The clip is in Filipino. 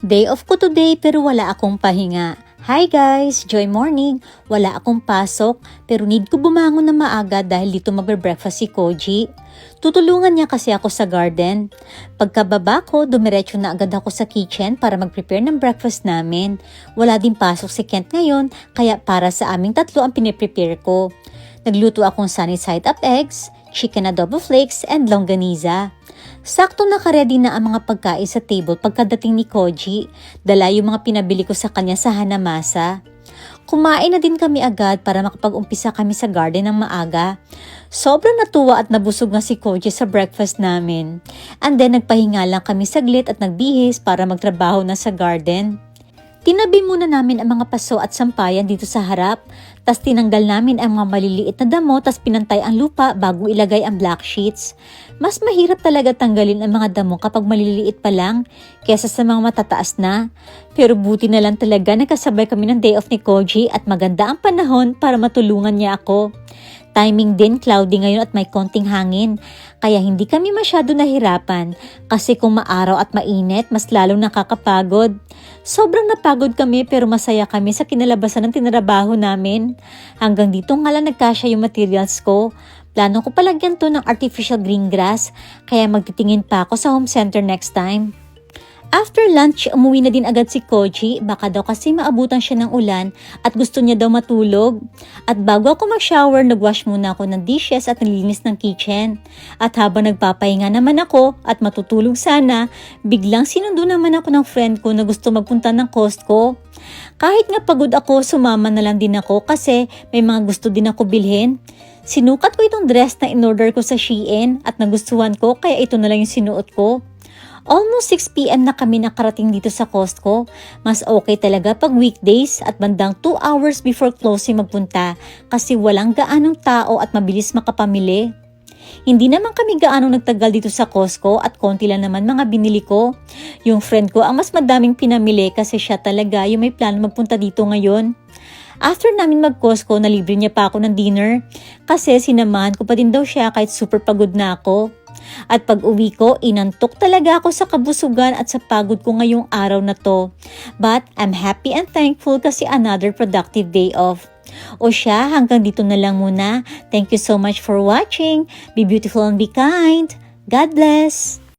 Day off ko today pero wala akong pahinga. Hi guys! Joy morning! Wala akong pasok pero need ko bumangon na maaga dahil dito magbe-breakfast si Koji. Tutulungan niya kasi ako sa garden. Pagkababa ko, dumiretso na agad ako sa kitchen para mag-prepare ng breakfast namin. Wala din pasok si Kent ngayon kaya para sa aming tatlo ang piniprepare ko. Nagluto akong sunny side up eggs, chicken adobo flakes, and longganisa. Sakto naka-ready na ang mga pagkain sa table pagkadating ni Koji. Dala yung mga pinabili ko sa kanya sa Hanamasa. Kumain na din kami agad para makapag-umpisa kami sa garden ng maaga. Sobrang natuwa at nabusog nga si Koji sa breakfast namin. And then nagpahinga lang kami saglit at nagbihis para magtrabaho na sa garden. Tinabi muna namin ang mga paso at sampayan dito sa harap, tas tinanggal namin ang mga maliliit na damo tas pinantay ang lupa bago ilagay ang black sheets. Mas mahirap talaga tanggalin ang mga damo kapag maliliit pa lang kesa sa mga matataas na. Pero buti na lang talaga nakasabay kami ng day off ni Koji at maganda ang panahon para matulungan niya ako. Timing din, cloudy ngayon at may konting hangin. Kaya hindi kami masyado nahirapan kasi kung maaraw at mainit, mas lalong nakakapagod. Sobrang napagod kami pero masaya kami sa kinalabasan ng tinrabaho namin. Hanggang dito nga lang nagkasya yung materials ko. Plano ko palagyan to ng artificial green grass kaya magtitingin pa ako sa home center next time. After lunch, umuwi na din agad si Koji, baka daw kasi maabutan siya ng ulan at gusto niya daw matulog. At bago ako mag-shower, nagwash muna ako ng dishes at nilinis ng kitchen. At habang nagpapahinga naman ako at matutulog sana, biglang sinundo naman ako ng friend ko na gusto magpunta ng Costco. Kahit nga pagod ako, sumama na lang din ako kasi may mga gusto din ako bilhin. Sinukat ko itong dress na in-order ko sa Shein at nagustuhan ko kaya ito na lang yung sinuot ko. Almost 6 p.m. na kami nakarating dito sa Costco. Mas okay talaga pag weekdays at bandang 2 hours before closing magpunta kasi walang gaanong tao at mabilis makapamili. Hindi naman kami gaanong nagtagal dito sa Costco at konti lang naman mga binili ko. Yung friend ko ang mas madaming pinamili kasi siya talaga yung may plano magpunta dito ngayon. After namin mag-Costco, nalibre niya pa ako ng dinner kasi sinamahan ko pa din daw siya kahit super pagod na ako. At pag uwi ko, inantok talaga ako sa kabusugan at sa pagod ko ngayong araw na to. But I'm happy and thankful kasi another productive day off. O siya, hanggang dito na lang muna. Thank you so much for watching. Be beautiful and be kind. God bless!